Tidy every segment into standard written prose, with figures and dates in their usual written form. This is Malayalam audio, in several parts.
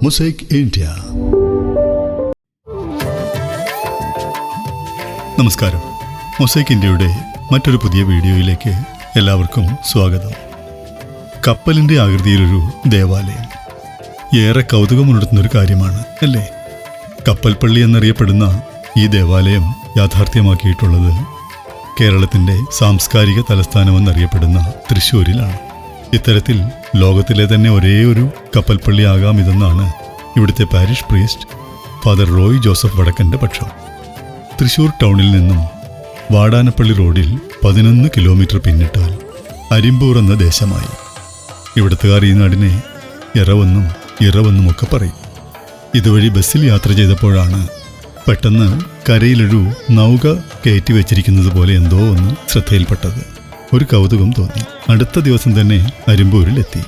Mosaic India. നമസ്കാരം. മൊസൈക്ക് ഇന്ത്യയുടെ മറ്റൊരു പുതിയ വീഡിയോയിലേക്ക് എല്ലാവർക്കും സ്വാഗതം. കപ്പലിൻ്റെ ആകൃതിയിലൊരു ദേവാലയം ഏറെ കൗതുകമുണർത്തുന്നൊരു കാര്യമാണ് അല്ലേ? കപ്പൽപ്പള്ളി എന്നറിയപ്പെടുന്ന ഈ ദേവാലയം യാഥാർത്ഥ്യമാക്കിയിട്ടുള്ളത് കേരളത്തിൻ്റെ സാംസ്കാരിക തലസ്ഥാനമെന്നറിയപ്പെടുന്ന തൃശ്ശൂരിലാണ്. ഇത്തരത്തിൽ ലോകത്തിലെ തന്നെ ഒരേ ഒരു കപ്പൽപ്പള്ളി ആകാം ഇതെന്നാണ് ഇവിടുത്തെ parish priest father Roy Joseph വടക്കൻ്റെ പക്ഷം. തൃശ്ശൂർ ടൗണിൽ നിന്നും വാടാനപ്പള്ളി റോഡിൽ 11 കിലോമീറ്റർ പിന്നിട്ടാൽ അരിമ്പൂർ എന്ന ദേശമായി. ഇവിടുത്തുകാർ ഈ നാടിനെ എറവെന്നും ഇറവെന്നുമൊക്കെ പറയും. ഇതുവഴി ബസ്സിൽ യാത്ര ചെയ്തപ്പോഴാണ് പെട്ടെന്ന് കരയിലൊരു നൗക കയറ്റി വെച്ചിരിക്കുന്നത് പോലെ എന്തോ ഒന്ന് ശ്രദ്ധയിൽപ്പെട്ടത്. ഒരു കൗതുകം തോന്നി. അടുത്ത ദിവസം തന്നെ അരിമ്പൂരിലെത്തി.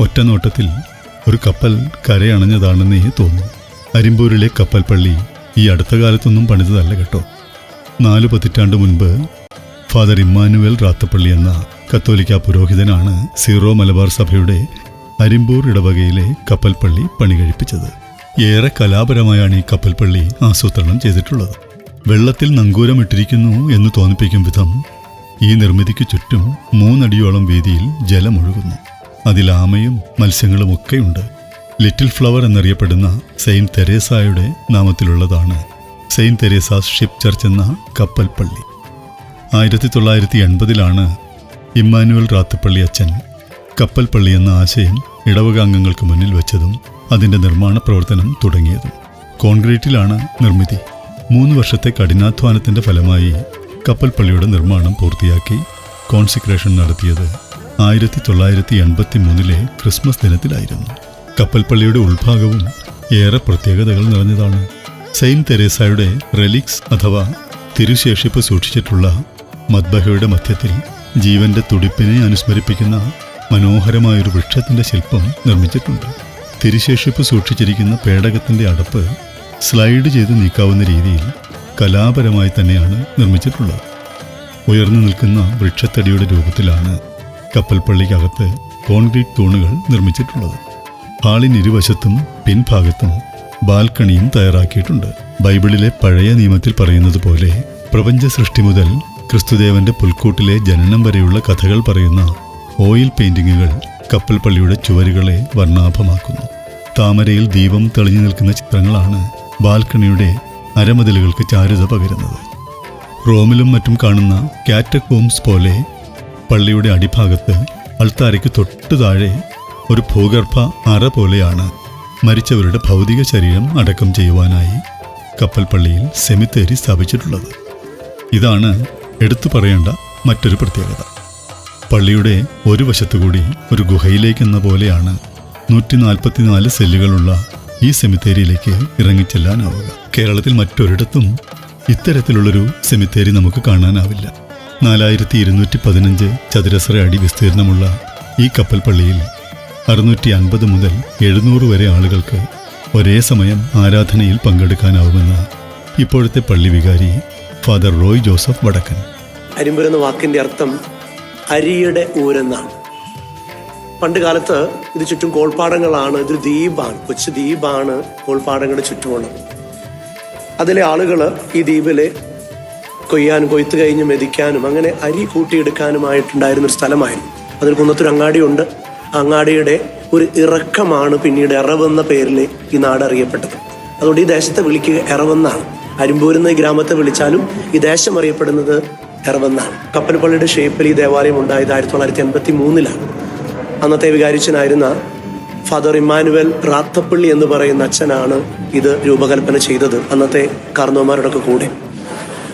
ഒറ്റ നോട്ടത്തിൽ ഒരു കപ്പൽ കരയണഞ്ഞതാണെന്നേ തോന്നും. അരിമ്പൂരിലെ കപ്പൽപ്പള്ളി ഈ അടുത്ത കാലത്തൊന്നും പണിതതല്ല കേട്ടോ. 4 പതിറ്റാണ്ട് മുൻപ് ഫാദർ ഇമ്മാനുവേൽ റാത്തപ്പള്ളി എന്ന കത്തോലിക്ക പുരോഹിതനാണ് സീറോ മലബാർ സഭയുടെ അരിമ്പൂർ ഇടവകയിലെ കപ്പൽപ്പള്ളി പണി കഴിപ്പിച്ചത്. ഏറെ കലാപരമായാണ് ഈ കപ്പൽപ്പള്ളി ആസൂത്രണം ചെയ്തിട്ടുള്ളത്. വെള്ളത്തിൽ നങ്കൂരമിട്ടിരിക്കുന്നു എന്ന് തോന്നിപ്പിക്കും വിധം ഈ നിർമ്മിതിക്ക് ചുറ്റും 3 അടിയോളം വീതിയിൽ ജലമൊഴുകുന്നു. അതിൽ ആമയും മത്സ്യങ്ങളുമൊക്കെയുണ്ട്. ലിറ്റിൽ ഫ്ലവർ എന്നറിയപ്പെടുന്ന സെയിൻറ്റ് തെരേസായുടെ നാമത്തിലുള്ളതാണ് സെയിൻറ്റ് തെരേസാസ് ഷിപ്പ് ചർച്ച് എന്ന കപ്പൽപ്പള്ളി. 1980 ഇമ്മാനുവൽ റാത്തപ്പള്ളി അച്ഛൻ കപ്പൽപ്പള്ളി എന്ന ആശയം ഇടവക അംഗങ്ങൾക്ക് മുന്നിൽ വെച്ചതും അതിൻ്റെ നിർമ്മാണ പ്രവർത്തനം തുടങ്ങിയതും. കോൺക്രീറ്റിലാണ് നിർമ്മിതി. 3 വർഷത്തെ കഠിനാധ്വാനത്തിൻ്റെ ഫലമായി കപ്പൽപ്പള്ളിയുടെ നിർമ്മാണം പൂർത്തിയാക്കി കോൺസിക്രേഷൻ നടത്തിയത് 1983 ക്രിസ്മസ് ദിനത്തിലായിരുന്നു. കപ്പൽപ്പള്ളിയുടെ ഉൾഭാഗവും ഏറെ പ്രത്യേകതകൾ നിറഞ്ഞതാണ്. സെയിൻറ്റ് തെരേസായുടെ റെലിക്സ് അഥവാ തിരുശേഷിപ്പ് സൂക്ഷിച്ചിട്ടുള്ള മദ്ബഹയുടെ മധ്യത്തിൽ ജീവന്റെ തുടിപ്പിനെ അനുസ്മരിപ്പിക്കുന്ന മനോഹരമായൊരു വൃക്ഷത്തിൻ്റെ ശില്പം നിർമ്മിച്ചിട്ടുണ്ട്. തിരുശേഷിപ്പ് സൂക്ഷിച്ചിരിക്കുന്ന പേടകത്തിൻ്റെ അടപ്പ് സ്ലൈഡ് ചെയ്ത് നീക്കാവുന്ന രീതിയിൽ കലാപരമായി തന്നെയാണ് നിർമ്മിച്ചിട്ടുള്ളത്. ഉയർന്നു നിൽക്കുന്ന വൃക്ഷത്തടിയുടെ രൂപത്തിലാണ് കപ്പൽപ്പള്ളിക്കകത്ത് കോൺക്രീറ്റ് തൂണുകൾ നിർമ്മിച്ചിട്ടുള്ളത്. ഹാളിനിരുവശത്തും പിൻഭാഗത്തും ബാൽക്കണിയും തയ്യാറാക്കിയിട്ടുണ്ട്. ബൈബിളിലെ പഴയ നിയമത്തിൽ പറയുന്നത് പോലെ പ്രപഞ്ച സൃഷ്ടി മുതൽ ക്രിസ്തുദേവന്റെ പുൽക്കൂട്ടിലെ ജനനം വരെയുള്ള കഥകൾ പറയുന്ന ഓയിൽ പെയിന്റിങ്ങുകൾ കപ്പൽപ്പള്ളിയുടെ ചുവരുകളെ വർണ്ണാഭമാക്കുന്നു. താമരയിൽ ദീപം തെളിഞ്ഞു നിൽക്കുന്ന ചിത്രങ്ങളാണ് ബാൽക്കണിയുടെ അരമതിലുകൾക്ക് ചാരുത പകരുന്നത്. റോമിലും മറ്റും കാണുന്ന കാറ്റക്കോംസ് പോലെ പള്ളിയുടെ അടിഭാഗത്ത് അൾത്താരയ്ക്ക് തൊട്ടു താഴെ ഒരു ഭൂഗർഭ അറ പോലെയാണ് മരിച്ചവരുടെ ഭൗതിക ശരീരം അടക്കം ചെയ്യുവാനായി കപ്പൽപ്പള്ളിയിൽ സെമിത്തേരി സ്ഥാപിച്ചിട്ടുള്ളത്. ഇതാണ് എടുത്തു പറയേണ്ട മറ്റൊരു പ്രത്യേകത. പള്ളിയുടെ ഒരു വശത്തുകൂടി ഒരു ഗുഹയിലേക്കെന്ന പോലെയാണ് 144 സെല്ലുകളുള്ള ഈ സെമിത്തേരിയിലേക്ക് ഇറങ്ങിച്ചെല്ലാനാവുക. കേരളത്തിൽ മറ്റൊരിടത്തും ഇത്തരത്തിലുള്ളൊരു സെമിത്തേരി നമുക്ക് കാണാനാവില്ല. 4215 ചതുരശ്ര അടി വിസ്തീർണമുള്ള ഈ കപ്പൽപ്പള്ളിയിൽ 650 മുതൽ 700 വരെ ആളുകൾക്ക് ഒരേ സമയം ആരാധനയിൽ പങ്കെടുക്കാനാവുമെന്ന് ഇപ്പോഴത്തെ പള്ളി വികാരി ഫാദർ റോയ് ജോസഫ് വടക്കൻ. അരിമ്പൂർ എന്ന വാക്കിൻ്റെ അർത്ഥം അരിയുടെ ഊരെന്നാണ്. പണ്ട് കാലത്ത് ഇത് ചുറ്റും കോൾപ്പാടങ്ങളാണ്. ഇതൊരു ദ്വീപാണ്, കൊച്ചു ദ്വീപാണ് കോൾപ്പാടങ്ങളുടെ ചുറ്റുമുള്ളത്. അതിലെ ആളുകൾ ഈ ദ്വീപിലെ കൊയ്യാനും കൊയ്ത്ത് കഴിഞ്ഞ് മെതിക്കാനും അങ്ങനെ അരി കൂട്ടിയെടുക്കാനുമായിട്ടുണ്ടായിരുന്നൊരു സ്ഥലമായിരുന്നു. അതിൽ കുന്നത്തൊരു അങ്ങാടിയുണ്ട്. അങ്ങാടിയുടെ ഒരു ഇറക്കമാണ് പിന്നീട് എറവെന്ന പേരിൽ ഈ നാട് അറിയപ്പെട്ടത്. അതുകൊണ്ട് ഈ ദേശത്തെ വിളിക്കുക എറവെന്നാണ്. അരിമ്പൂരെന്ന ഈ ഗ്രാമത്തെ വിളിച്ചാലും ഈ ദേശം അറിയപ്പെടുന്നത് എറവെന്നാണ്. കപ്പൽപ്പള്ളിയുടെ ഷേപ്പിൽ ഈ ദേവാലയം ഉണ്ടായത് 1983 അന്നത്തെ വികാരിച്ചനായിരുന്ന ഫാദർ ഇമ്മാനുവേൽ റാത്തപ്പള്ളി എന്ന് പറയുന്ന അച്ഛനാണ് ഇത് രൂപകൽപ്പന ചെയ്തത്, അന്നത്തെ കാർന്നോമാരോടൊക്കെ കൂടെ.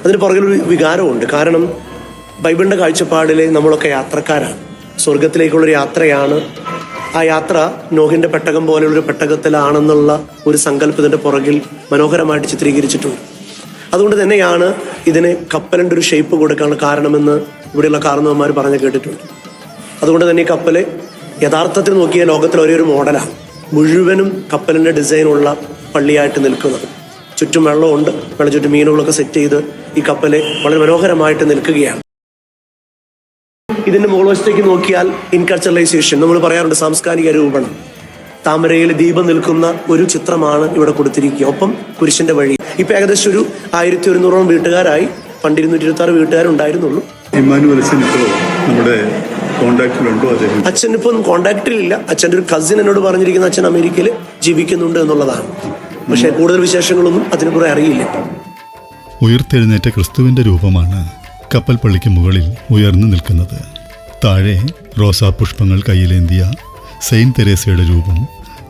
അതിന് പുറകിലൊരു വികാരമുണ്ട്. കാരണം ബൈബിളിൻ്റെ കാഴ്ചപ്പാടിൽ നമ്മളൊക്കെ യാത്രക്കാരാണ്. സ്വർഗത്തിലേക്കുള്ളൊരു യാത്രയാണ്. ആ യാത്ര നോഹിൻ്റെ പെട്ടകം പോലെയുള്ളൊരു പെട്ടകത്തിലാണെന്നുള്ള ഒരു സങ്കല്പത്തിൻ്റെ പുറകിൽ മനോഹരമായിട്ട് ചിത്രീകരിച്ചിട്ടുണ്ട്. അതുകൊണ്ട് തന്നെയാണ് ഇതിന് കപ്പലിൻ്റെ ഒരു ഷേപ്പ് കൊടുക്കാനുള്ള കാരണമെന്ന് ഇവിടെയുള്ള കാർന്നവന്മാർ പറഞ്ഞ് കേട്ടിട്ടുണ്ട്. അതുകൊണ്ട് തന്നെ ഈ കപ്പൽ യഥാർത്ഥത്തിൽ നോക്കിയ ലോകത്തിലെ ഒരേ ഒരു മോഡലാണ്. മുഴുവനും കപ്പലിൻ്റെ ഡിസൈനുള്ള പള്ളിയായിട്ട് നിൽക്കുന്നത്. ചുറ്റും വെള്ളമുണ്ട്. ചുറ്റും മീനുകളൊക്കെ സെറ്റ് ചെയ്ത് ഈ കപ്പല് വളരെ മനോഹരമായിട്ട് നിൽക്കുകയാണ്. ഇതിൻ്റെ മുകൾ വശത്തേക്ക് നോക്കിയാൽ ഇൻകൾച്ചറലൈസേഷൻ, നമ്മൾ പറയാറുണ്ട് സാംസ്കാരിക രൂപണം. താമരയിൽ ദീപം നിൽക്കുന്ന ഒരു ചിത്രമാണ് ഇവിടെ കൊടുത്തിരിക്കുക. ഒപ്പം കുരിശിന്റെ വഴി. ഇപ്പൊ ഏകദേശം ഒരു 1100 വീട്ടുകാരായി. പണ്ട് 226 വീട്ടുകാരുണ്ടായിരുന്നുള്ളൂ. ഇമ്മാനുവൽ അച്ഛൻ ഇപ്പോൾ നമ്മുടെ കോണ്ടാക്റ്റിലുണ്ടോ? അച്ഛൻ ഇപ്പം കോണ്ടാക്റ്റിലില്ല. അച്ഛൻ്റെ ഒരു കസിൻ എന്നോട് പറഞ്ഞിരിക്കുന്ന അച്ഛൻ അമേരിക്കയിൽ ജീവിക്കുന്നുണ്ട് എന്നുള്ളതാണ്. പക്ഷേ കൂടുതൽ വിശേഷങ്ങളൊന്നും അതിനെക്കുറിച്ച് അറിയില്ല. ഉയർത്തെഴുന്നേറ്റ ക്രിസ്തുവിന്റെ രൂപമാണ് കപ്പൽ പള്ളിക്ക് മുകളിൽ ഉയർന്നു നിൽക്കുന്നത്. താഴെ റോസാപുഷ്പങ്ങൾ കയ്യിലേന്തിയ സെയിന്റ് തെരേസയുടെ രൂപം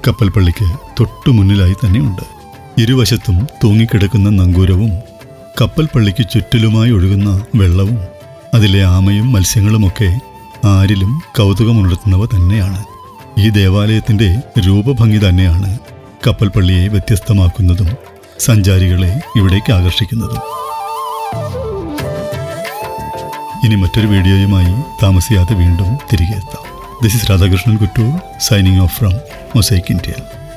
കപ്പൽ പള്ളിക്ക് തൊട്ടു മുന്നിലായി തന്നെയുണ്ട്. ഇരുവശത്തും തൂങ്ങിക്കിടക്കുന്ന നങ്കൂരവും കപ്പൽ പള്ളിക്ക് ചുറ്റിലുമായി ഒഴുകുന്ന വെള്ളവും അതിലെ ആമയും മത്സ്യങ്ങളുമൊക്കെ ആരിലും കൗതുകമുണർത്തുന്നവ തന്നെയാണ്. ഈ ദേവാലയത്തിൻ്റെ രൂപഭംഗി തന്നെയാണ് കപ്പൽ പള്ളിയെ വ്യത്യസ്തമാക്കുന്നതും സഞ്ചാരികളെ ഇവിടേക്ക് ആകർഷിക്കുന്നതും. ഇനി മറ്റൊരു വീഡിയോയുമായി താമസിയാതെ വീണ്ടും തിരികെ എത്താം. This is Radhakrishnan Kuttoor signing off from Mosaic India.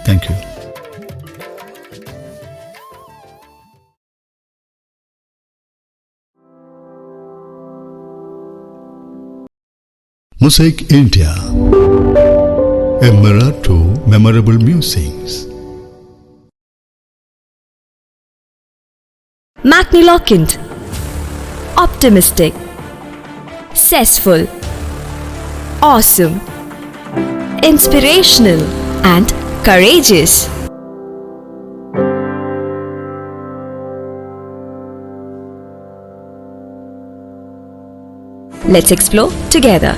Thank you. Mosaic India, a mirror to memorable musings. Macmillan, optimistic, zestful, awesome, inspirational and courageous. Let's explore together.